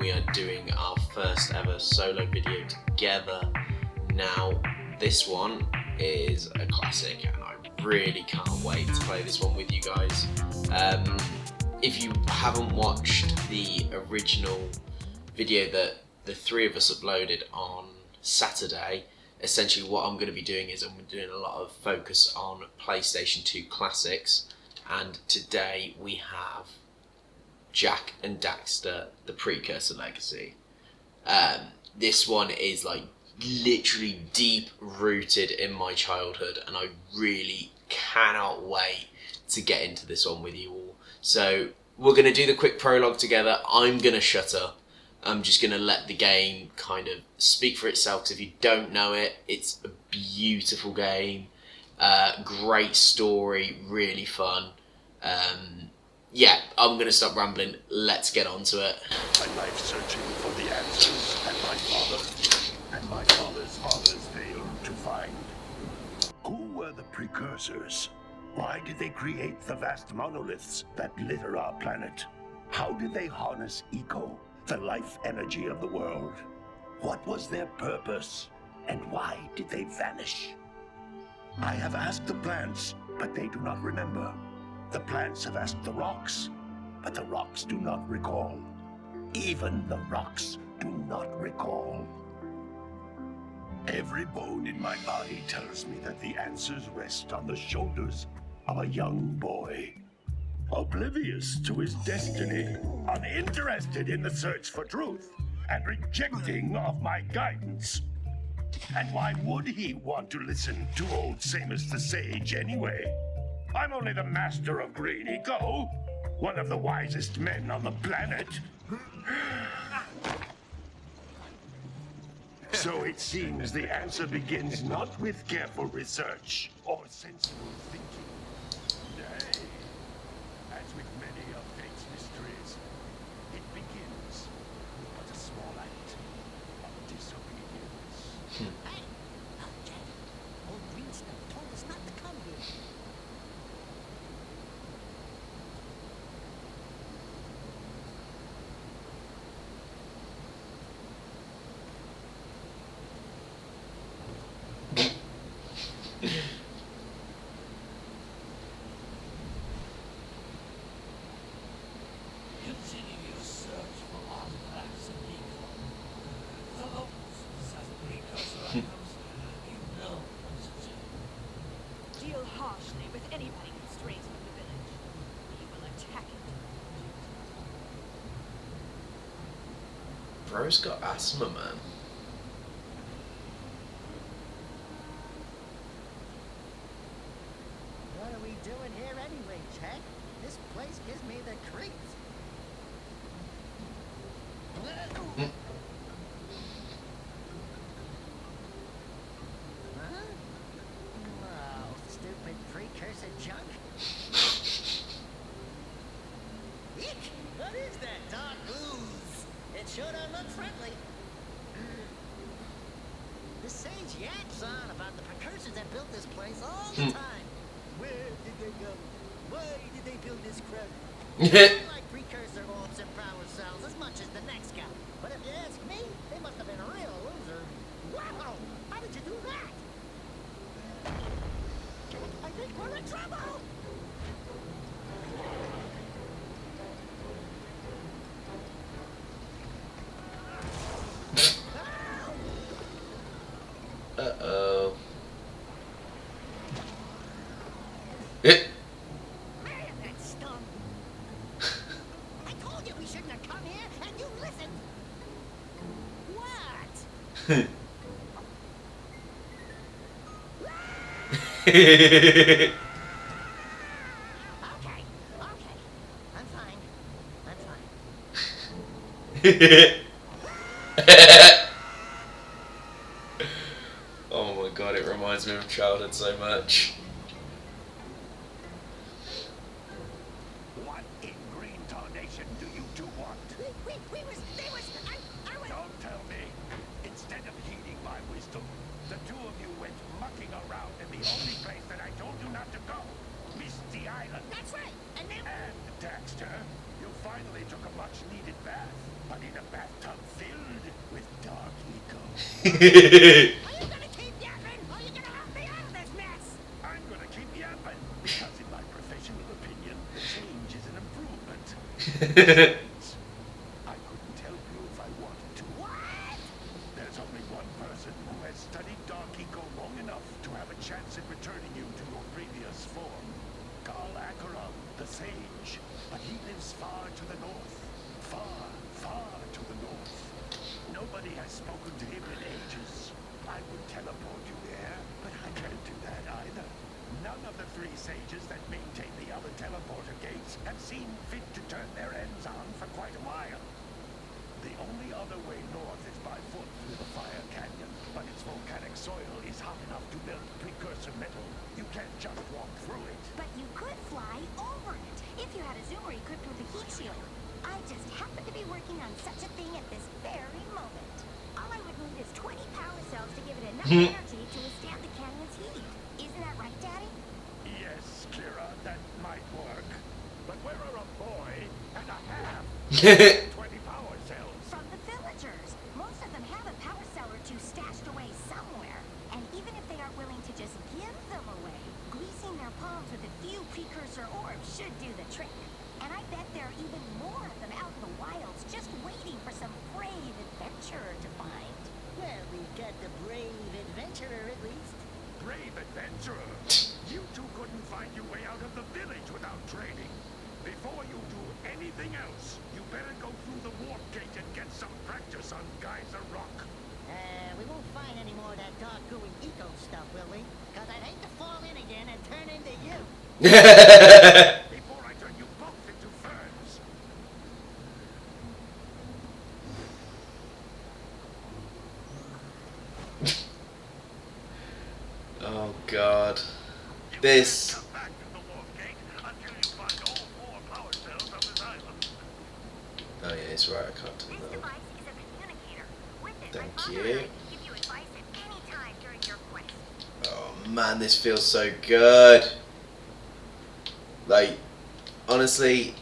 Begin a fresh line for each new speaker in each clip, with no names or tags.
we are doing our first ever solo video together. Now, this one is a classic and I really can't wait to play this one with you guys. If you haven't watched the original video that the three of us uploaded on Saturday, essentially what I'm going to be doing is I'm doing a lot of focus on PlayStation 2 classics, and today we have Jak and Daxter, the Precursor Legacy. This one is like literally deep rooted in my childhood and I really cannot wait to get into this one with you all. So we're going to do the quick prologue together. I'm going to shut up. I'm just going to let the game kind of speak for itself, because if you don't know it, it's a beautiful game, great story, really fun. Yeah, I'm going to stop rambling. Let's get on to it.
My life searching for the answers, and my father's fathers failed to find. Who were the precursors? Why did they create the vast monoliths that litter our planet? How did they harness eco, the life energy of the world? What was their purpose, and why did they vanish? I have asked the plants, but they do not remember. The plants have asked the rocks, but the rocks do not recall. Even the rocks do not recall. Every bone in my body tells me that the answers rest on the shoulders of a young boy, oblivious to his destiny, uninterested in the search for truth, and rejecting of my guidance. And why would he want to listen to old Samus the Sage anyway? I'm only the master of green eco, one of the wisest men on the planet. So it seems the answer begins not with careful research or sensible thinking. Nay, as with many of fate's mysteries, it begins with a small act of disobedience.
Hey! Okay. Old green stuff told us not to come here.
Continue your search for artifacts of eco. The locals possess precursor items. You know what to do.
Deal harshly with anybody who strays from the village. We will attack it.
Bro's got asthma, man.
What are we doing here anyway, Jak? This place gives me the creeps. Huh? Oh, stupid precursor junk. Eek! What is that dark ooze? It sure don't look friendly. The sage yaps on about the precursors that built this place all the time. Where did they go? Why did they build this crap? I like precursor orbs and power cells as much as the next guy. But if you ask me, they must have been a real loser. Wow! How did you do that? I think we're in trouble!
Uh-oh. It.
Man, that stung! I told you we shouldn't have come here, and you listened! What? Okay, okay. I'm fine.
Oh my god, it reminds me of childhood so much.
What in green tarnation do you two want?
I was...
Don't tell me. Instead of heeding my wisdom, the two of you went mucking around in the only place that I told you not to go, Misty Island.
That's right, and then...
And, Daxter, you finally took a much-needed bath, but in a bathtub
Are you gonna keep yapping, or are you gonna help me out of this mess?
I'm gonna keep yapping, because in my professional opinion, the change is an improvement. I couldn't help you if I wanted to.
What?
There's only one person who has studied Dark Eco long enough to have a chance at returning you to your previous form. Karl Acheron, the Sage. But he lives far to the north. Far, far to the north. Nobody has spoken to him in ages. I would teleport you there, but I can't do that either. None of the 3 sages that maintain the other teleporter gates have seen fit to turn their ends on for quite a while. The only other way north is by foot through the Fire Canyon, but its volcanic soil is hot enough to melt precursor metal. You can't just walk through it.
But you could fly over it if you had a zoomer equipped with a heat shield. I just happen to be working on such a thing at this very moment. All I would need is 20 power cells to give it enough energy to withstand the canyon's heat. Isn't that right, Daddy?
Yes, Kira, that might work. But where are a boy and a half 20 power cells?
From the villagers. Most of them have a power cell or 2 stashed away somewhere. And even if they aren't willing to just give them away, greasing their palms with a few precursor orbs should do the trick. And I bet there are even more of them out in the wilds just waiting for some brave adventurer to find.
Well, we've got the brave adventurer at least.
Brave adventurer! You two couldn't find your way out of the village without training. Before you do anything else, you better go through the warp gate and get some practice on Geyser Rock.
We won't find any more of that dark gooey eco stuff, will we? Because I'd hate to fall in again and turn into you.
Before I turn you both into ferns.
Oh god. This.
Come back to the warp gate until you find all 4 power cells on this island.
Oh yeah, it's right, I can't do
This
that.
device is a communicator. With it, my
Thank
father
you.
and I can give you advice at any time during your quest.
Oh man, this feels so good. Like, honestly,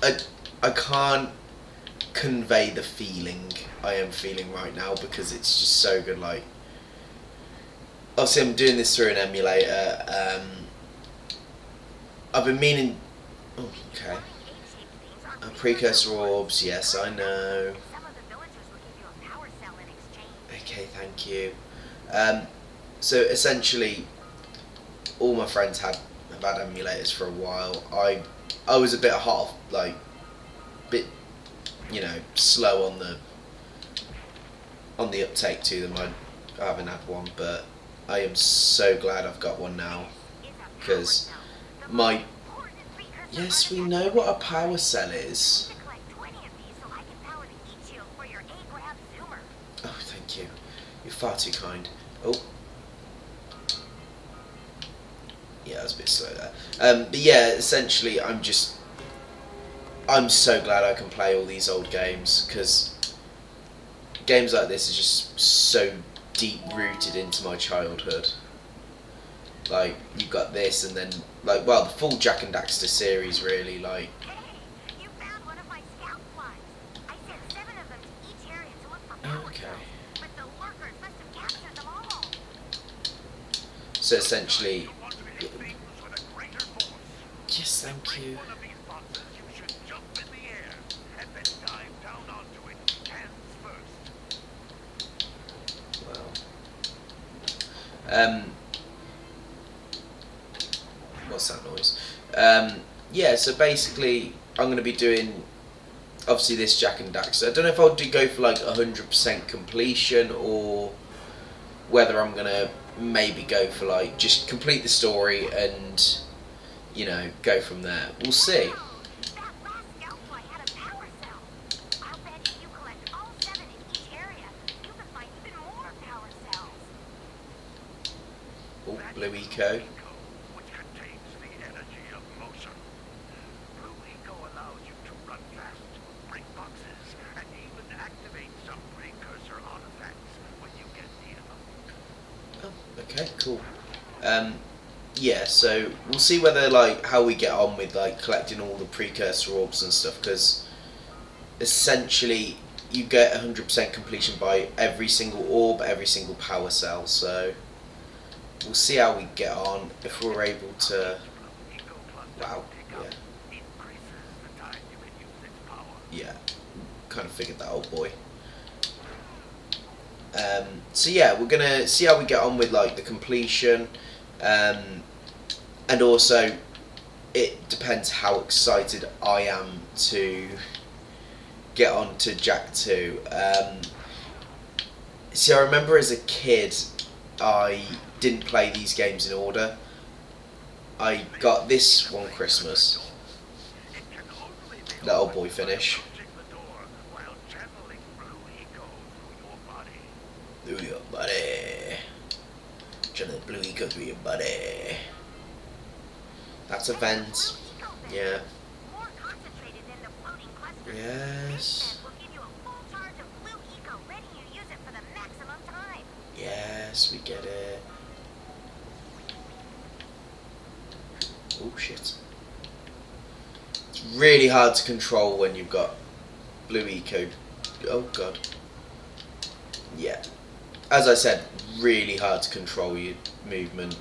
I can't convey the feeling I am feeling right now because it's just so good. Like, obviously I'm doing this through an emulator. I've been meaning. Oh, okay. Precursor orbs, yes, I know.
Some of the villagers will give you a power cell in exchange.
Okay, thank you. So essentially, all my friends have had emulators for a while. I was a bit hot, like, bit, slow on the uptake to them. I haven't had one, but I am so glad I've got one now because my. Yes, we know what a power cell is.
To collect 20 of these so I can power the heat shield for your A-grab zoomer.
Oh, thank you. You're far too kind. Oh. Yeah, I was a bit slow there. But yeah, essentially, I'm so glad I can play all these old games, because games like this are just so deep rooted into my childhood. Like, you've got this, and then, like, well, the full Jak and Daxter series, really, like.
Hey, you found one of my scout flies. I sent 7 of them to each area to look for power
Okay.
cells, but the lurkers must have captured them all.
So essentially,
You want to hit things with a greater force.
yes, thank you.
One of these boxes, you should jump in the air and then dive down onto it, hands first.
Well, what's that noise? Yeah, so basically, I'm going to be doing, obviously, this Jak and Daxter. I don't know if I'll go for like 100% completion, or whether I'm going to maybe go for like just complete the story and, go from there. We'll see.
That last scout fly had a power cell. I'll bet if you collect all 7 in each area, you can find even more power cells.
Oh, Blue Eco.
Which contains the energy of motion. Blue Eco allows you to run fast, break boxes, and even activate some precursor artifacts when you get near them.
Oh, okay, cool. Yeah, so we'll see whether, like, how we get on with, like, collecting all the precursor orbs and stuff, because essentially, you get 100% completion by every single orb, every single power cell. So we'll see how we get on if we're able to. Wow. Yeah. Kind of figured that, old boy. So yeah, we're gonna see how we get on with like the completion, and also it depends how excited I am to get on to Jak 2. See, I remember as a kid I didn't play these games in order. I got this one Christmas, that old boy finish. Through your body. Channeling blue eco through your body. That's a vent. Yeah. Yes. Yes, we get it. Oh shit. It's really hard to control when you've got blue eco. Oh god. Yeah. As I said, really hard to control your movement.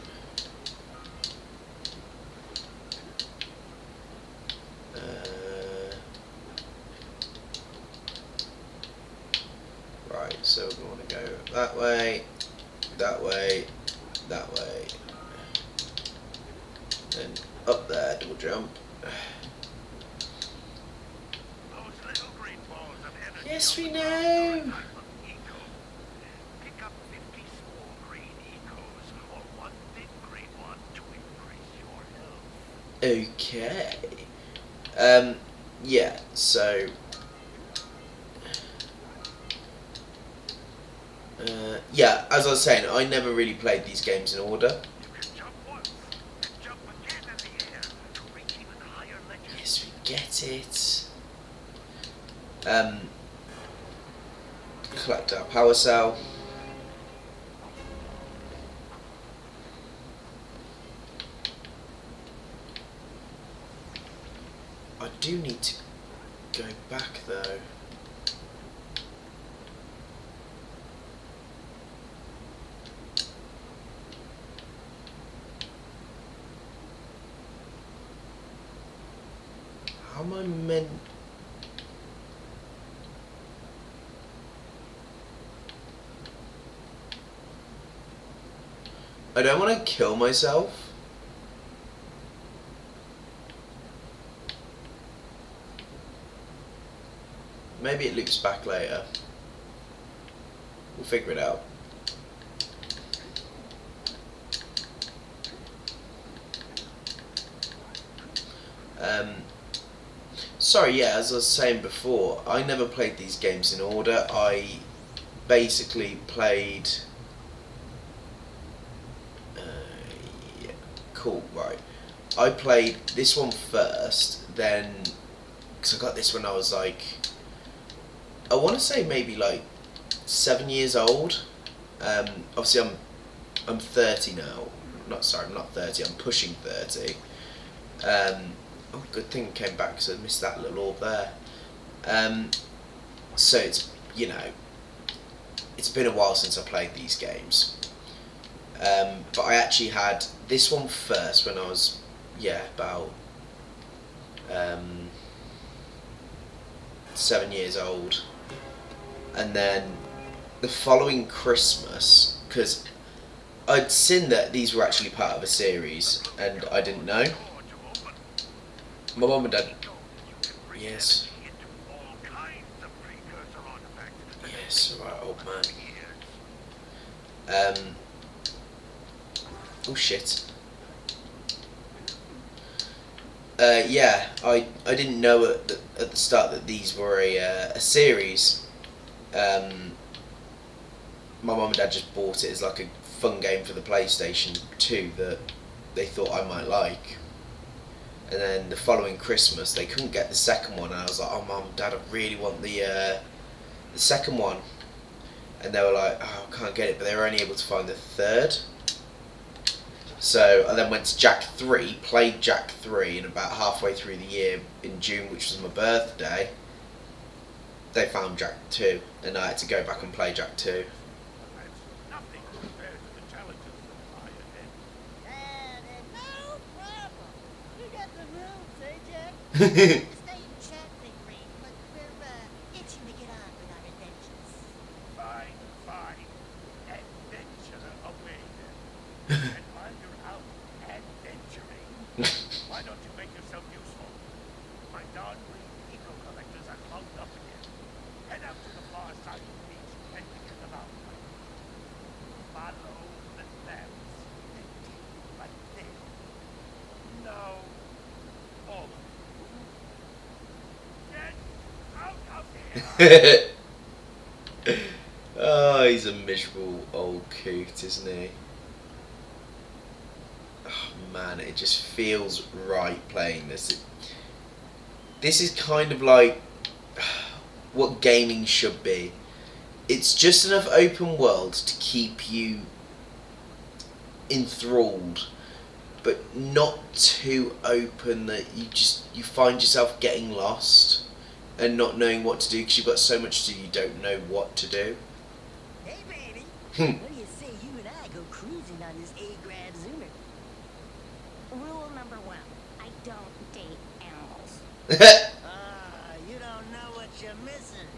Right, so we want to go that way, that way, that way, and up there, double jump. Yes, we know. Okay. Yeah, so yeah, as I was saying, I never really played these games in order. Yes, we get it. Collect our power cell. I do need to go back though. How am I meant? I don't want to kill myself. Maybe it loops back later. We'll figure it out. Sorry, yeah, as I was saying before, I never played these games in order. I basically played... yeah, cool, right. I played this one first, then... Because I got this when I was like... I want to say maybe like 7 years old. Obviously I'm 30 now. I'm not 30, I'm pushing 30. Oh, good thing it came back because I missed that little orb there. So it's, you know, it's been a while since I played these games. But I actually had this one first when I was, yeah, about 7 years old. And then the following Christmas, because I'd seen that these were actually part of a series and I didn't know. My mum and dad. Yes. Yes, alright, old man. Oh shit. Yeah, I didn't know at the start that these were a series. My mum and dad just bought it as like a fun game for the PlayStation 2 that they thought I might like. And then the following Christmas, they couldn't get the second one, and I was like, "Oh, Mum, Dad, I really want the second one." And they were like, "Oh, I can't get it," but they were only able to find the third. So I then went to Jak 3, played Jak 3, and about halfway through the year in June, which was my birthday, they found Jak 2, and I had to go back and play Jak 2.
That's nothing compared to the challenges that lie ahead.
And no problem. You got the moves, eh, Jack? Stay in chat, Big Brain, but we're itching to get on with our adventures.
Fine, fine. Adventure away then. And while you're out adventuring, why don't you make yourself useful? My non-green eco collectors are clogged up again. Head out to the far side of the beach and clear them out. Follow the lamps and keep right there. Now, all of you. Get out of here!
Oh, he's a miserable old coot, isn't he? Oh man, it just feels right playing this. This is kind of like what gaming should be. It's just enough open world to keep you enthralled, but not too open that you find yourself getting lost and not knowing what to do because you've got so much to do you don't know what to do.
Hey, baby. What do you say you and I go cruising on this A-grab Zoomer?
Rule number 1, I don't date animals.
You don't know what you're missing.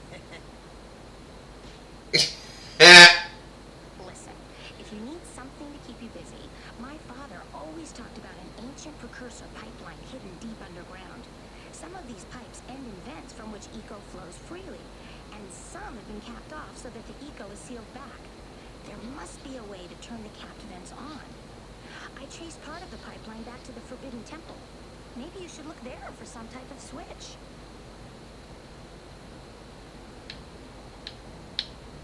Listen, if you need something to keep you busy, my father always talked about an ancient precursor pipeline hidden deep underground. Some of these pipes end in vents from which eco flows freely, and some have been capped off so that the eco is sealed back. There must be a way to turn the capped vents on. I traced part of the pipeline back to the Forbidden Temple. Maybe you should look there for some type of switch.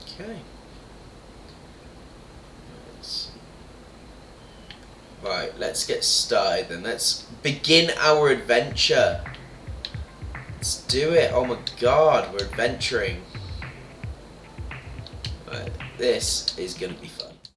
Okay. Right, let's get started then. Let's begin our adventure. Let's do it. Oh my god, we're adventuring. Right, this is going to be fun.